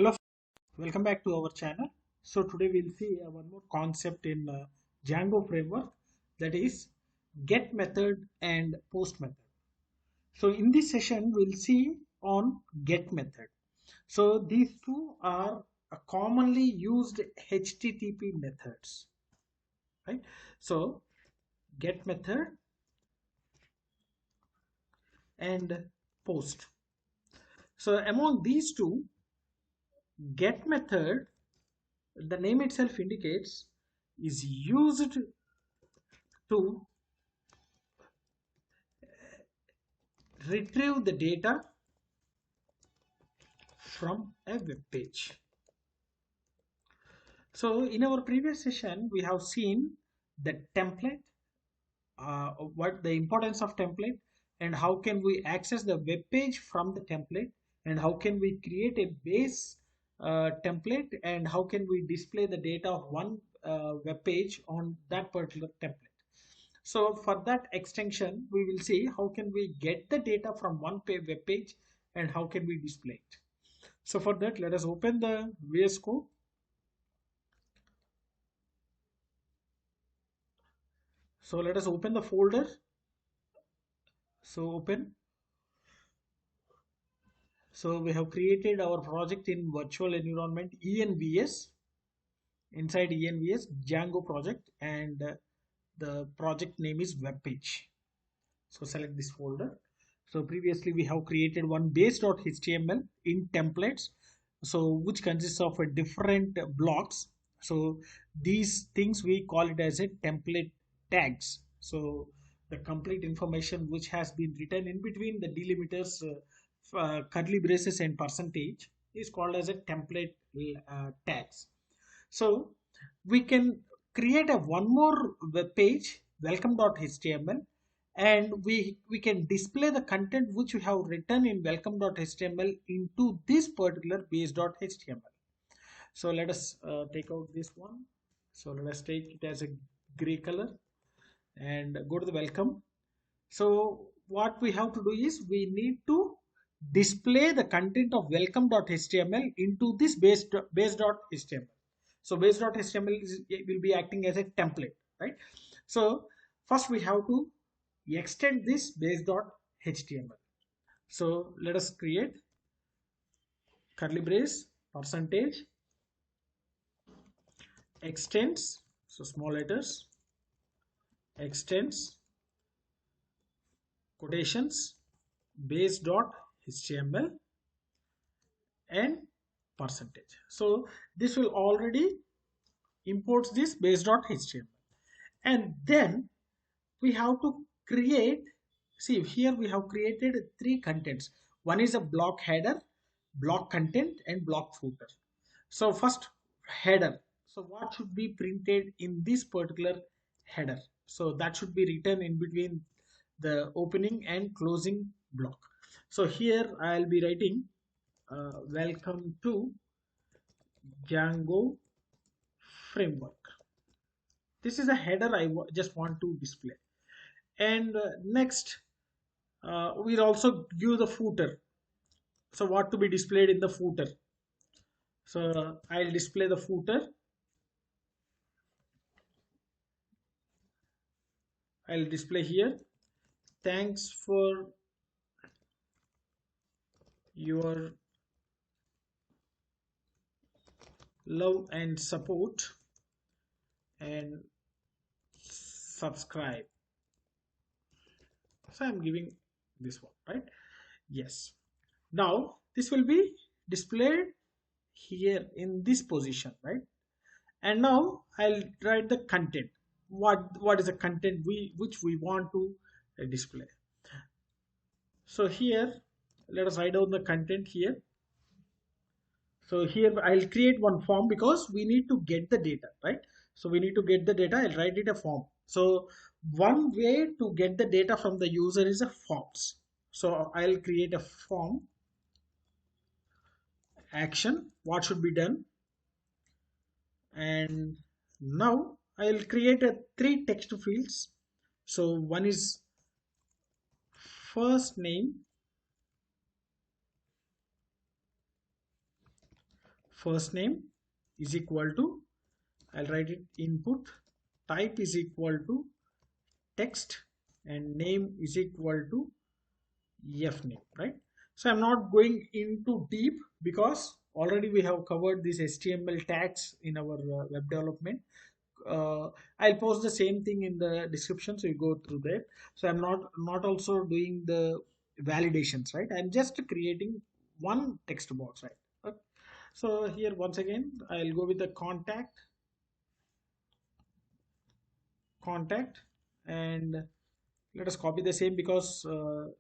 Hello, welcome back to our channel. So today we'll see one more concept in Django framework, that is get method and post method. So in this session we'll see on get method. So these two are commonly used HTTP methods, right? So get method and post. So among these two, get method, the name itself indicates, is used to retrieve the data from a web page. So in our previous session we have seen the template, what the importance of template, and how can we access the web page from the template, and how can we create a base template, and how can we display the data of one web page on that particular template. So for that extension we will see how can we get the data from one web page and how can we display it. So for that, let us open the VS Code. So let us open the folder. So open. So we have created our project in virtual environment ENVS. Inside ENVS, Django project, and the project name is web page. So select this folder. So previously we have created one base.html in templates, so which consists of a different blocks. So these things we call it as a template tags. So the complete information which has been written in between the delimiters, curly braces and percentage is called as a template tags. So we can create a one more web page, welcome.html, and we can display the content which we have written in welcome.html into this particular base.html. So let us take out this one. So let us take it as a gray color and go to the welcome. So what we have to do is we need to display the content of welcome.html into this base.html. So base.html will be acting as a template, right? So first we have to extend this base.html. So let us create curly brace percentage extends, so small letters, extends quotations base.html and percentage. So this will already imports this base.html, and then we have to create, see here we have created three contents. One is a block header, block content, and block footer. So first, header. So what should be printed in this particular header? So that should be written in between the opening and closing block. So here I'll be writing welcome to Django framework. This is a header I just want to display. And next we'll also give the footer. So what to be displayed in the footer? So I'll display the footer. I'll display here, thanks for your love and support, and subscribe. So I'm giving this one, right? Yes. Now this will be displayed here in this position, right? And now I'll write the content. What is the content which we want to display? So here let us write down the content here. So here I'll create one form because we need to get the data, right? So we need to get the data. I'll write it a form. So one way to get the data from the user is a forms. So I'll create a form action. What should be done? And now I'll create a three text fields. So one is first name, first name is equal to, I'll write it input type is equal to text and name is equal to f name, right? So I'm not going into deep because already we have covered these HTML tags in our web development. uh, I'll post the same thing in the description, so you go through that. So I'm not also doing the validations, right? I'm just creating one text box, right? Okay. So here once again I'll go with the contact, and let us copy the same because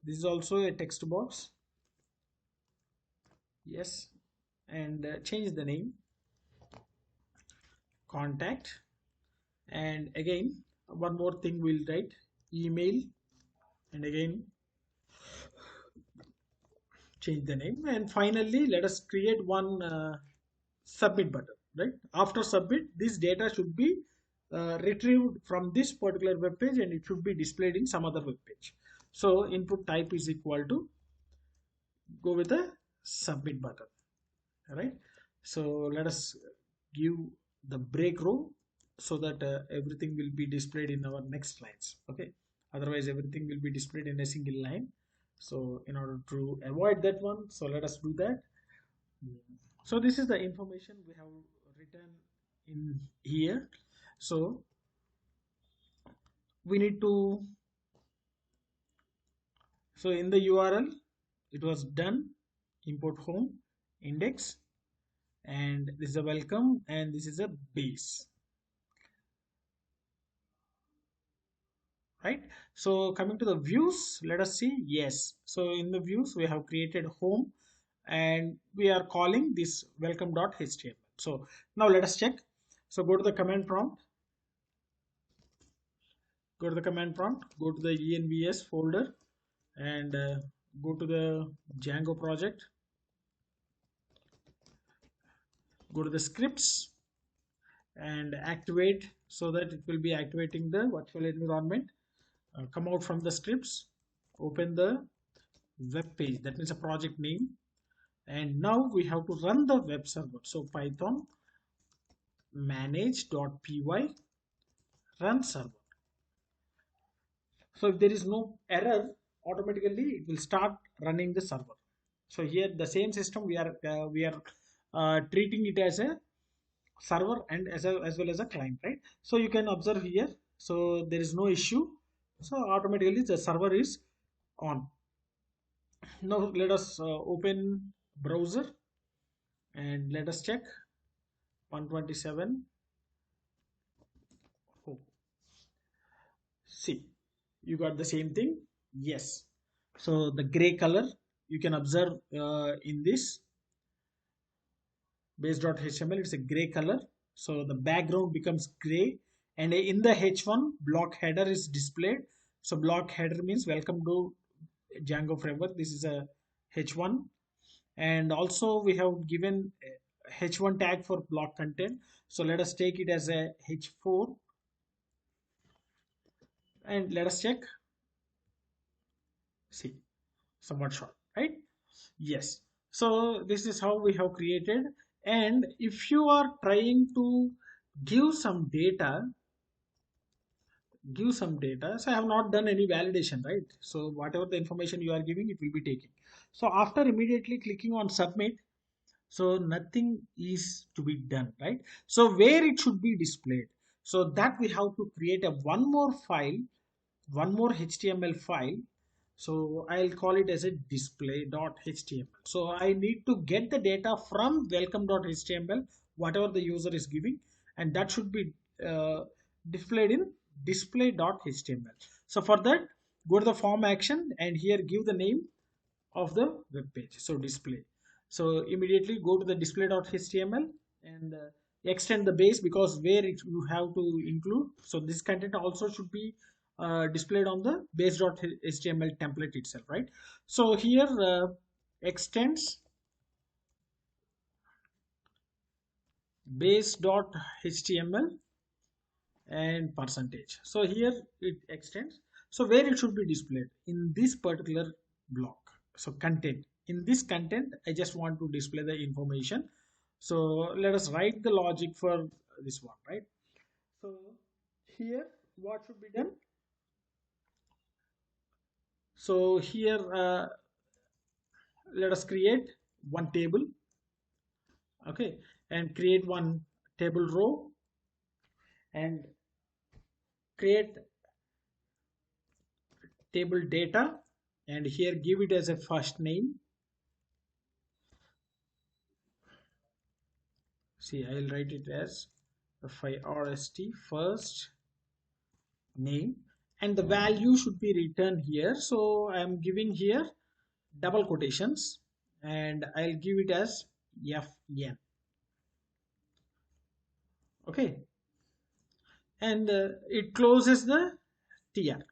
this is also a text box. Yes, and change the name contact, and again one more thing we'll write email, and again change the name, and finally let us create one submit button, right? After submit, this data should be retrieved from this particular web page and it should be displayed in some other web page. So input type is equal to, go with the submit button, right? So let us give the break row so that everything will be displayed in our next lines. Okay, otherwise everything will be displayed in a single line. So in order to avoid that one, so let us do that. So this is the information we have written in here. So we need to, so in the URL it was done import home index, and this is a welcome and this is a base, right? So coming to the views, let us see. Yes, so in the views we have created home and we are calling this welcome.html. So now let us check. So go to the command prompt, go to the envs folder, and go to the Django project, go to the scripts and activate, so that it will be activating the virtual environment. Come out from the scripts, open the web page, that means a project name, and now we have to run the web server. So python manage.py run server. So if there is no error, automatically it will start running the server. So here the same system we are treating it as a server and as well as a client, right? So you can observe here, so there is no issue, so automatically the server is on. Now let us open browser and let us check 127. Oh, see, you got the same thing. Yes, so the gray color you can observe in this base.html, it's a gray color, so the background becomes gray, and in the h1 block header is displayed. So block header means welcome to Django framework. This is a h1, and also we have given h1 tag for block content, so let us take it as a h4 and let us check. See, somewhat short, right? Yes, so this is how we have created. And if you are trying to give some data, so I have not done any validation, right? So whatever the information you are giving, it will be taking. So after immediately clicking on submit, so nothing is to be done, right? So where it should be displayed, so that we have to create a one more file, one more HTML file. So I'll call it as a display.html. So I need to get the data from welcome.html, whatever the user is giving, and that should be displayed in display.html. So for that, go to the form action and here give the name of the web page, so display. So immediately go to the display.html and extend the base, because where you have to include, so this content also should be displayed on the base.html template itself, right? So here extends base.html and percentage. So here it extends, so where it should be displayed in this particular block. So content, in this content I just want to display the information. So let us write the logic for this one, right? So here what should be done? So here let us create one table, okay, and create one table row and create table data, and here give it as a first name. See, I'll write it as first first name, and the value should be written here. So I am giving here double quotations and I'll give it as fn, okay, and it closes the tr.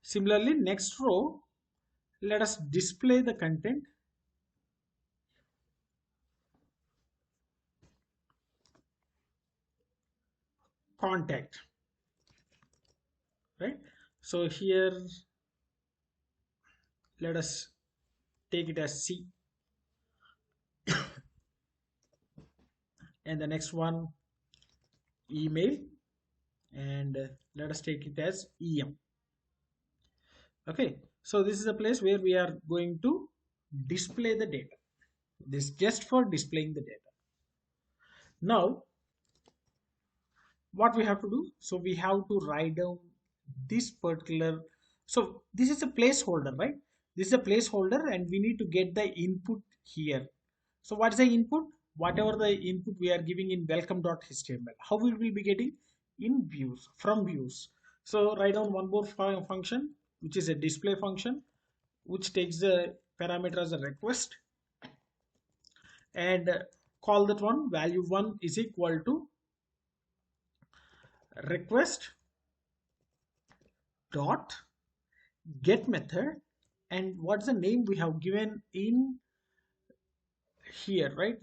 Similarly, next row, let us display the content. Contact, right? So here let us take it as C, and the next one email, and let us take it as em. Okay, so this is a place where we are going to display the data. This just for displaying the data. Now what we have to do, so we have to write down this particular, so this is a placeholder, right? This is a placeholder and we need to get the input here. So what is the input? Whatever the input we are giving in welcome.html, how will we be getting? In views, from views. So write down one more function, which is a display function, which takes the parameter as a request, and call that one value1 is equal to request dot get method, and what's the name we have given in here, right?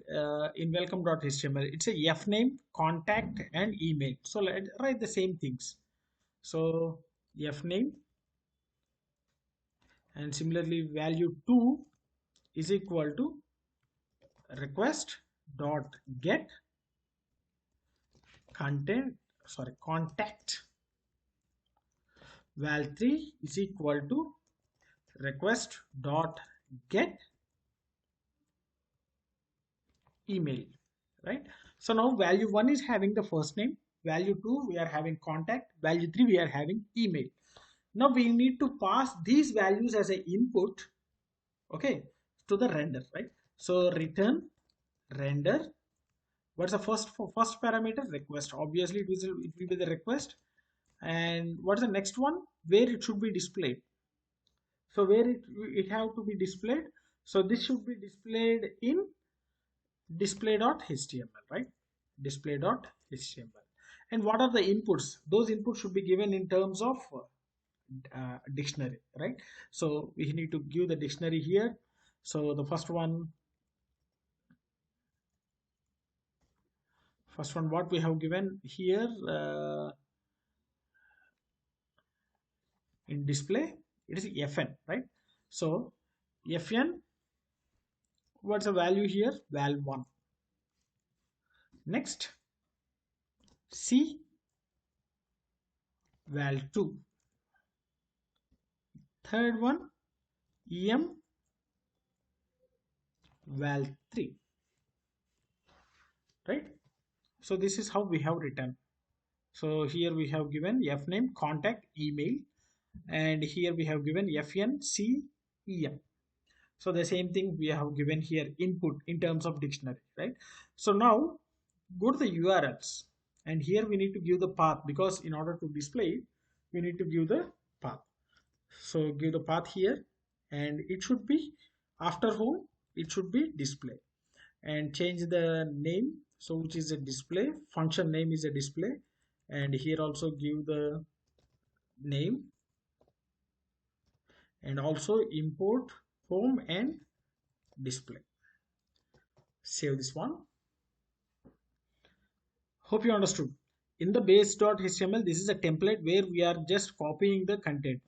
In welcome.html, it's a f name, contact, and email. So let's write the same things. So f name, and similarly value2 is equal to request dot get content, sorry, contact. Val3 is equal to request dot get email, right? So now value1 is having the first name, value2 we are having contact, value3 we are having email. Now we need to pass these values as an input, okay, to the render, right? So return render. What's the first parameter? Request. Obviously it will be the request. And what's the next one? Where it should be displayed. So where it have to be displayed. So this should be displayed in display.html, right? Display.html. And what are the inputs? Those inputs should be given in terms of dictionary, right? So we need to give the dictionary here. So the first one what we have given here in display, it is fn, right? So fn, what's the value here? Val1. Next c, val2. Third one em, val3, right? So this is how we have written. So here we have given f name, contact, email, and here we have given fn, c, em. So the same thing we have given here, input in terms of dictionary, right? So now go to the URLs, and here we need to give the path, because in order to display we need to give the path. So give the path here, and it should be after home, it should be display, and change the name, so which is a display, function name is a display, and here also give the name, and also import home and display. Save this one. Hope you understood. In the base.html, this is a template where we are just copying the content.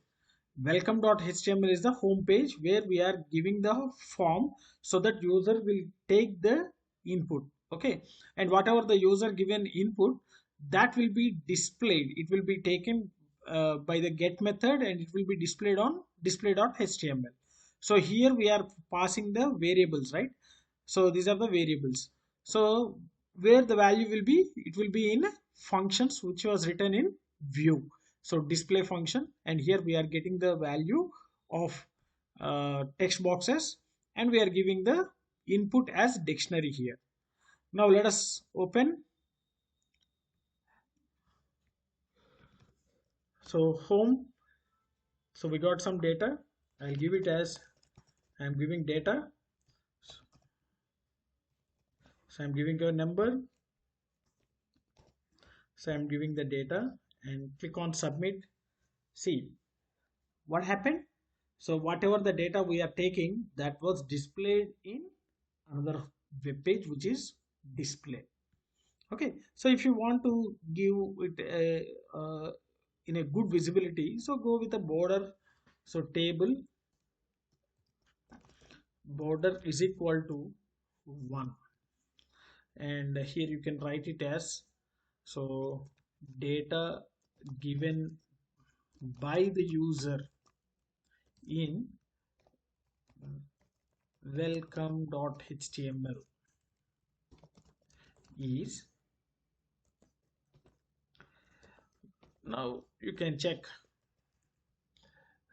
Welcome.html is the home page where we are giving the form so that user will take the input. Okay, and whatever the user given input, that will be displayed. It will be taken by the get method, and it will be displayed on display.html. So here we are passing the variables, right? So these are the variables. So where the value will be, it will be in functions which was written in view. So display function, and here we are getting the value of text boxes, and we are giving the input as dictionary here. Now let us open. So home. So we got some data. I'll give it as I'm giving data. So I'm giving a number. So I'm giving the data and click on submit. See what happened. So whatever the data we are taking, that was displayed in another web page, which is display. Okay, so if you want to give it in a good visibility, so go with a border. So table border is equal to 1, and here you can write it as, so data given by the user in welcome.html is, now you can check.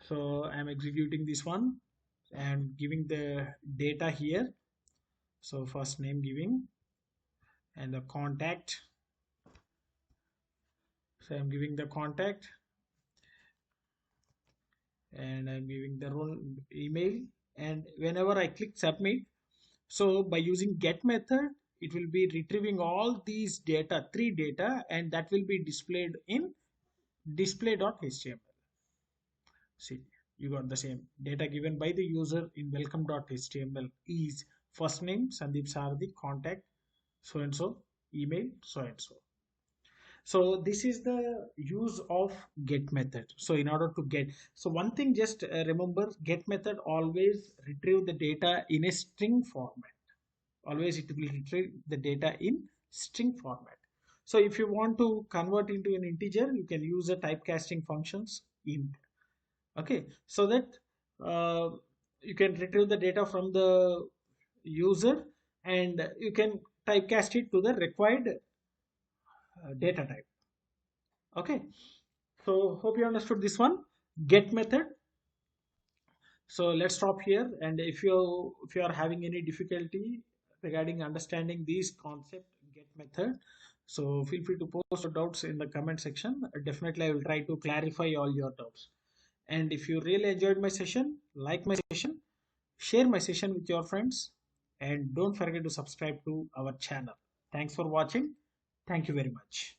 So I'm executing this one and giving the data here. So first name giving, and the contact. So I'm giving the contact, and I'm giving the role email, and whenever I click submit, so by using get method, it will be retrieving all these data, three data, and that will be displayed in display.html. See, you got the same data given by the user in welcome.html is first name Sundeep Saradhi, contact so and so, email so and so. So this is the use of get method. So in order to get, so one thing, just remember, get method always retrieve the data in a string format. Always it will retrieve the data in string format. So if you want to convert into an integer, you can use a typecasting functions int. Okay, so that uh, you can retrieve the data from the user, and you can typecast it to the required data type. Okay, so hope you understood this one, get method. So let's stop here, and if you are having any difficulty regarding understanding these concept get method, so feel free to post your doubts in the comment section. Definitely I will try to clarify all your doubts. And if you really enjoyed my session, like my session, share my session with your friends, and don't forget to subscribe to our channel. Thanks for watching. Thank you very much.